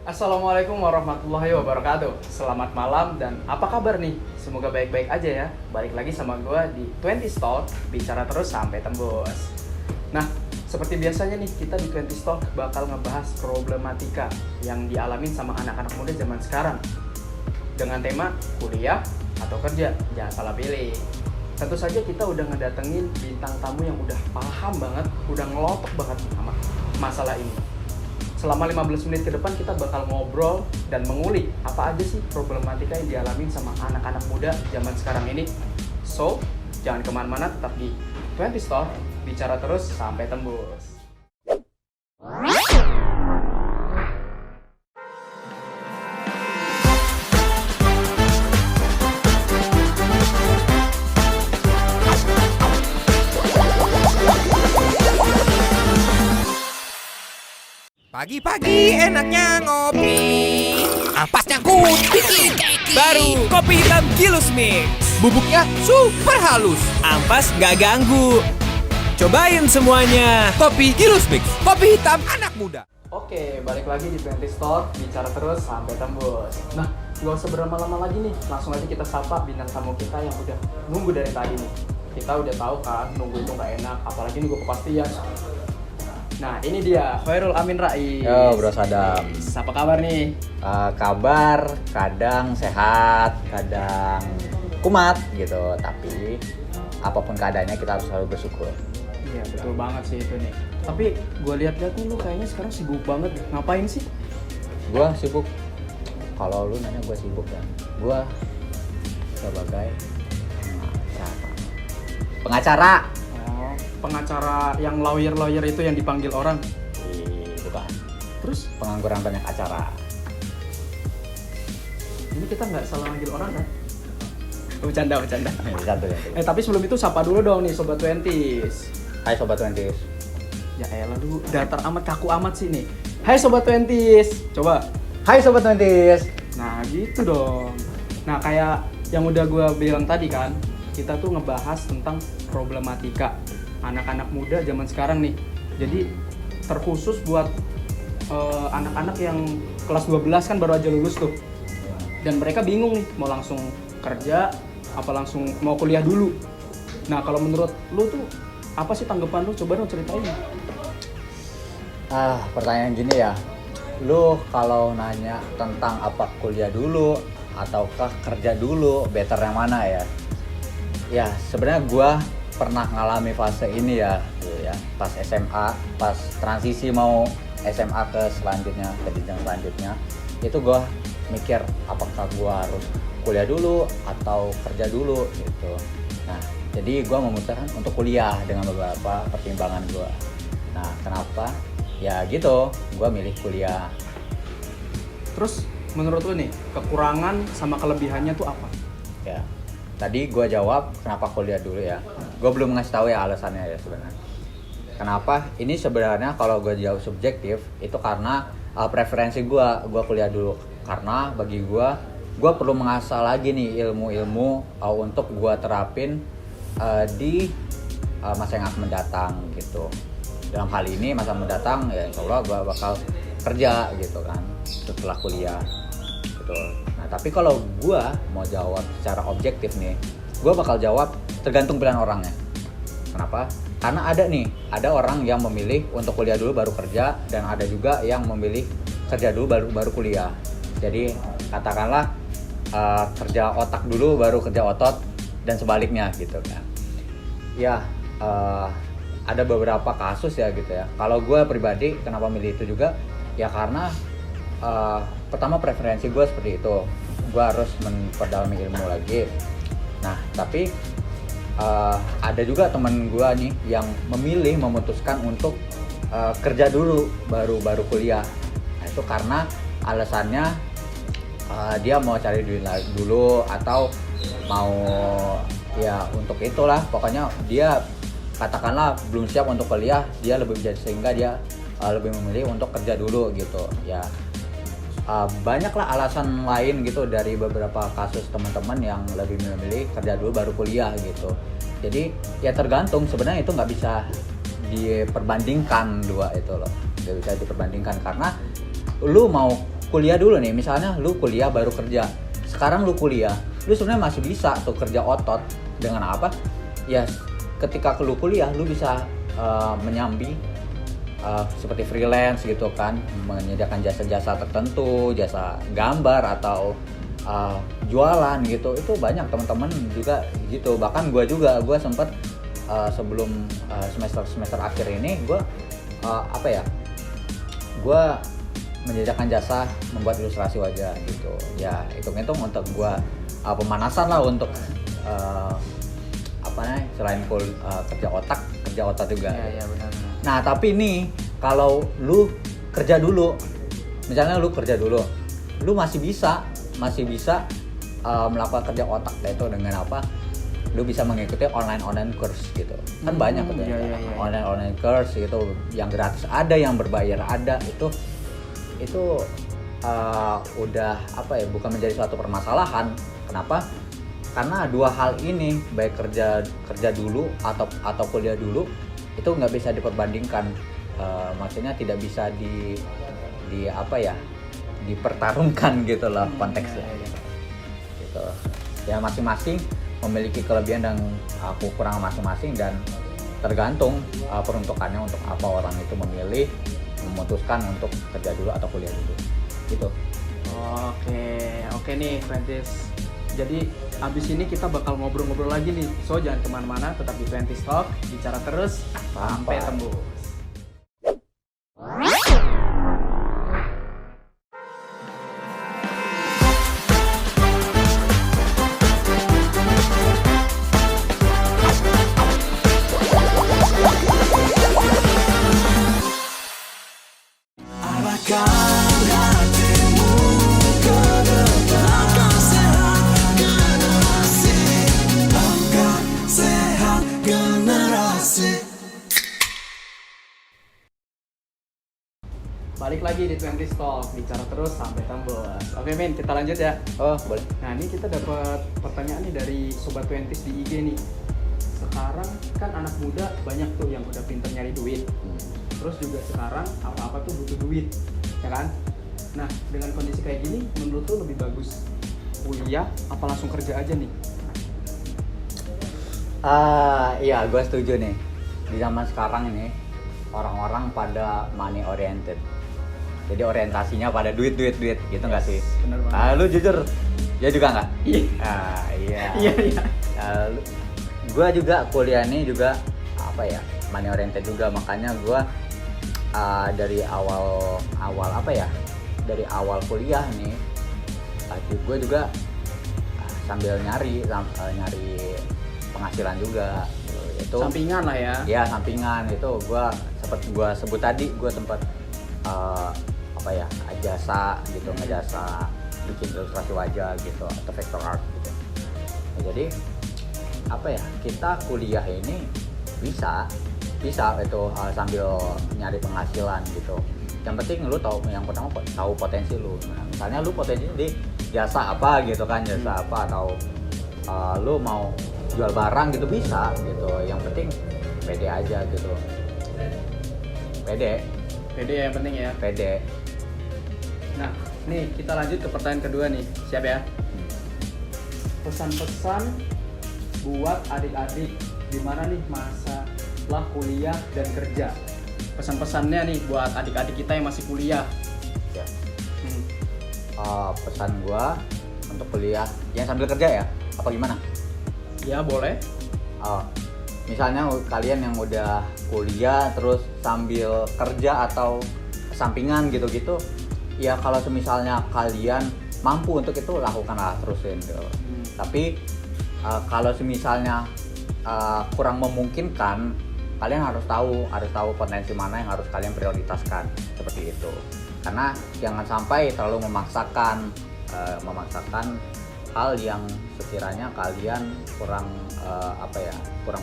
Assalamualaikum warahmatullahi wabarakatuh. Selamat malam dan apa kabar nih? Semoga baik-baik aja ya. Balik lagi sama gue di 20 Talk, bicara terus sampai tembus. Nah, seperti biasanya nih kita di 20 Talk bakal ngebahas problematika yang dialamin sama anak-anak muda zaman sekarang. Dengan tema kuliah atau kerja, jangan salah pilih. Tentu saja kita udah ngedatengin bintang tamu yang udah paham banget, udah ngelotok banget sama masalah ini. Selama 15 menit ke depan kita bakal ngobrol dan mengulik apa aja sih problematika yang dialamin sama anak-anak muda zaman sekarang ini. So, jangan kemana-mana, tetap di 20 Store, bicara terus sampai tembus. Pagi-pagi enaknya ngopi, ampasnya good, bikin keki. Baru kopi hitam Gilus Mix. Bubuknya super halus, ampas gak ganggu. Cobain semuanya. Kopi Gilus Mix, kopi hitam anak muda. Oke, balik lagi di 20 Store, bicara terus sampai tembus. Nah, gak usah berlama-lama lagi nih, langsung aja kita sapa bintang tamu kita yang udah nunggu dari tadi nih. Kita udah tahu kan, nunggu itu gak enak, apalagi nunggu kepastian. Nah, ini dia, Khairul Amin Rais. Yo, Bro Sadam. Apa kabar nih? Kabar kadang sehat, kadang kumat gitu. Tapi apapun keadaannya kita harus selalu bersyukur. Iya, betul banget sih itu nih. Tapi gue lihat-lihat nih lu kayaknya sekarang sibuk banget. Ngapain sih? Gua sibuk. Kalau lu nanya gua sibuk kan. Gua sebagai pengacara. Oh, pengacara yang lawyer itu yang dipanggil orang. Bukan. Terus Pengangguran banyak acara. ini kita nggak salah manggil orang kan? Bercanda. Satu ya. Tapi sebelum itu sapa dulu dong nih Sobat 20s. Hai Sobat 20s. Ya elah dulu, datar amat, kaku amat sih nih. Hai Sobat 20s, coba. Hai Sobat 20s. Nah gitu dong. Nah kayak yang udah gue bilang tadi kan, kita tuh ngebahas tentang problematika anak-anak muda zaman sekarang nih. Jadi terkhusus buat anak-anak yang kelas 12 kan baru aja lulus tuh. Dan mereka bingung nih, mau langsung kerja, apa langsung mau kuliah dulu. Nah kalau menurut lu tuh, apa sih tanggapan lu? Coba dong ceritain. Pertanyaan gini ya. Lu kalau nanya tentang apa kuliah dulu ataukah kerja dulu, better yang mana ya? Ya sebenarnya gue pernah ngalami fase ini ya, gitu ya. Pas SMA, pas transisi mau SMA ke selanjutnya, ke jenjang selanjutnya, itu gue mikir apakah gue harus kuliah dulu atau kerja dulu gitu. Nah jadi gue memutuskan untuk kuliah dengan beberapa pertimbangan gue. Nah kenapa? Ya gitu, gue milih kuliah. Terus menurut lu nih, kekurangan sama kelebihannya tuh apa? Ya, tadi gue jawab kenapa kuliah dulu ya. Gue belum ngasih tahu ya alasannya ya sebenarnya. Kenapa? Ini sebenarnya kalau gue jawab subjektif itu karena preferensi gue kuliah dulu. Karena bagi gue perlu mengasah lagi nih ilmu-ilmu untuk gue terapin di masa yang akan mendatang gitu. Dalam hal ini masa mendatang ya insya Allah gue bakal kerja gitu kan setelah kuliah gitu. Nah tapi kalau gue mau jawab secara objektif nih, gue bakal jawab tergantung pilihan orangnya. Kenapa? Karena ada orang yang memilih untuk kuliah dulu baru kerja, dan ada juga yang memilih kerja dulu baru kuliah. Jadi katakanlah kerja otak dulu baru kerja otot dan sebaliknya gitu kan. Ya ada beberapa kasus ya gitu ya. Kalau gue pribadi kenapa milih itu juga ya karena pertama preferensi gue seperti itu. Gue harus memperdalami ilmu lagi. Nah tapi ada juga teman gue nih yang memutuskan untuk kerja dulu baru kuliah. Nah, itu karena alasannya dia mau cari duit dulu atau mau ya untuk itulah, pokoknya dia katakanlah belum siap untuk kuliah, dia lebih bijak sehingga dia lebih memilih untuk kerja dulu gitu ya. Banyaklah alasan lain gitu dari beberapa kasus teman-teman yang lebih memilih kerja dulu baru kuliah gitu. Jadi ya tergantung, sebenarnya itu nggak bisa diperbandingkan dua itu loh, nggak bisa diperbandingkan karena lu mau kuliah dulu nih, misalnya lu kuliah baru kerja. Sekarang lu kuliah, lu sebenarnya masih bisa tuh kerja otot dengan apa? Ya ketika lu kuliah lu bisa menyambi seperti freelance gitu kan, menyediakan jasa-jasa tertentu, jasa gambar atau jualan gitu. Itu banyak teman-teman juga gitu. Bahkan gue sempat sebelum semester akhir ini gue gue menyediakan jasa membuat ilustrasi wajah gitu. Ya hitung-hitung untuk gue pemanasan lah untuk selain kerja otak juga. Iya benar. Nah tapi nih kalau lu kerja dulu, misalnya lu kerja dulu, lu masih bisa melakukan kerja otak, yaitu dengan apa? Lu bisa mengikuti online course gitu. Kan banyak tuh online course gitu, yang gratis ada, yang berbayar ada. Itu udah bukan menjadi suatu permasalahan. Kenapa? Karena dua hal ini, baik kerja dulu atau kuliah dulu, itu nggak bisa diperbandingkan. Maksudnya tidak bisa dipertarungkan gitu loh konteksnya. Gitu. Ya masing-masing memiliki kelebihan dan kekurangan masing-masing, dan tergantung peruntukannya untuk apa orang itu memutuskan untuk kerja dulu atau kuliah dulu gitu. Oke nih Twenties. Jadi abis ini kita bakal ngobrol-ngobrol lagi nih. So jangan kemana-mana, tetap di Twenties Talk, bicara terus sampai tembus. Balik lagi di Twenties Talk, bicara terus sampai tembus. Oke Min, kita lanjut ya. Oh boleh. Nah ini kita dapat pertanyaan nih dari Sobat Twenties di IG nih. Sekarang kan anak muda banyak tuh yang udah pinter nyari duit. Terus juga sekarang apa-apa tuh butuh duit, ya kan? Nah dengan kondisi kayak gini, menurut lu lebih bagus kuliah apa langsung kerja aja nih? Iya, gue setuju nih. Di zaman sekarang ini orang-orang pada money oriented. Jadi orientasinya pada duit gitu nggak sih? Bener banget. Lu jujur, ya juga nggak? Iya. Iya. Gue juga kuliah ini juga money oriented juga, makanya gue dari awal kuliah nih, gue juga sambil nyari penghasilan juga. Itu sampingan lah ya. Ya sampingan itu gue sebut tadi, gue sempat jasa gitu, ngejasa bikin ilustrasi wajah gitu atau vector art gitu. Nah, jadi kita kuliah ini bisa itu sambil nyari penghasilan gitu. Yang penting lu tahu potensi lu. Nah, misalnya lu potensinya di jasa apa gitu kan, jasa apa, atau lu mau jual barang gitu bisa gitu. Yang penting pede aja gitu. Pede yang penting ya. Pede. Nah, nih kita lanjut ke pertanyaan kedua nih. Siap ya? Pesan-pesan buat adik-adik di mana nih masalah kuliah dan kerja. Pesan-pesannya nih buat adik-adik kita yang masih kuliah. Ya. Pesan gua untuk kuliah yang sambil kerja ya? Apa gimana? Ya boleh. Misalnya kalian yang udah kuliah terus sambil kerja atau sampingan gitu-gitu, ya kalau misalnya kalian mampu untuk itu, lakukanlah, terusin gitu. Tapi kalau misalnya kurang memungkinkan, kalian harus tahu potensi mana yang harus kalian prioritaskan, seperti itu. Karena jangan sampai terlalu memaksakan hal yang sekiranya kalian kurang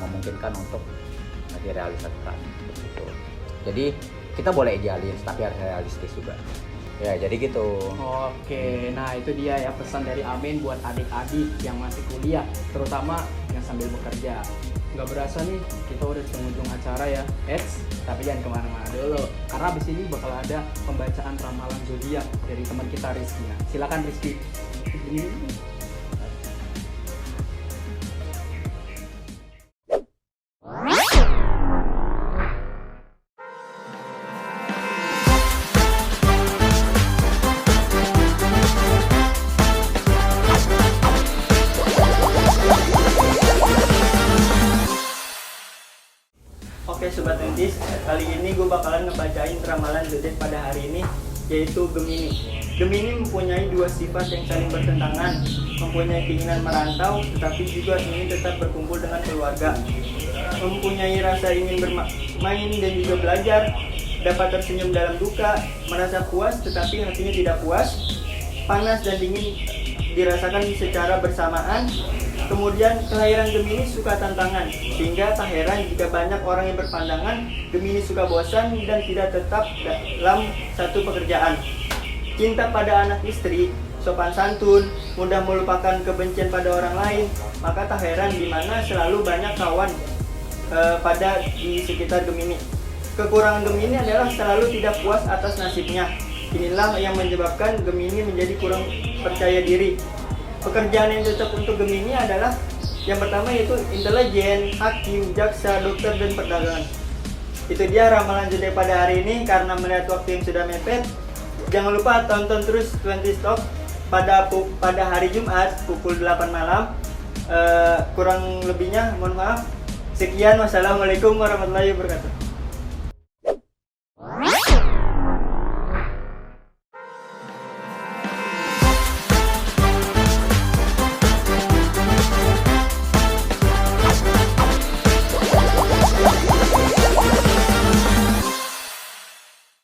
memungkinkan untuk direalisasikan gitu. Jadi kita boleh idealis tapi harus realistis juga. Ya, jadi gitu. Oke, nah itu dia ya pesan dari Amin buat adik-adik yang masih kuliah, terutama yang sambil bekerja. nggak berasa nih kita udah di penghujung acara ya. Tapi jangan kemana-mana dulu, karena abis ini bakal ada pembacaan ramalan zodiak dari teman kita Rizky. Nah, silakan Rizky. Oke Sobat Twenties, kali ini gue bakalan ngebacain ramalan zodiak pada hari ini, yaitu Gemini. Gemini mempunyai dua sifat yang saling bertentangan, mempunyai keinginan merantau tetapi juga ingin tetap berkumpul dengan keluarga, mempunyai rasa ingin bermain dan juga belajar, dapat tersenyum dalam duka, merasa puas tetapi hatinya tidak puas, panas dan dingin dirasakan secara bersamaan. Kemudian kelahiran Gemini suka tantangan, sehingga tak heran jika banyak orang yang berpandangan Gemini suka bosan dan tidak tetap dalam satu pekerjaan. Cinta pada anak istri, sopan santun, mudah melupakan kebencian pada orang lain, maka tak heran di mana selalu banyak kawan pada di sekitar Gemini. Kekurangan Gemini adalah selalu tidak puas atas nasibnya. Inilah yang menyebabkan Gemini menjadi kurang percaya diri. Pekerjaan yang cocok untuk Gemini adalah yang pertama yaitu intelijen, hakim, jaksa, dokter, dan perdagangan. Itu dia ramalan zodiak pada hari ini. Karena melihat waktu yang sudah mepet, jangan lupa tonton terus 20 Talk pada hari Jumat pukul 8 malam. Kurang lebihnya mohon maaf. Sekian, wassalamualaikum warahmatullahi wabarakatuh.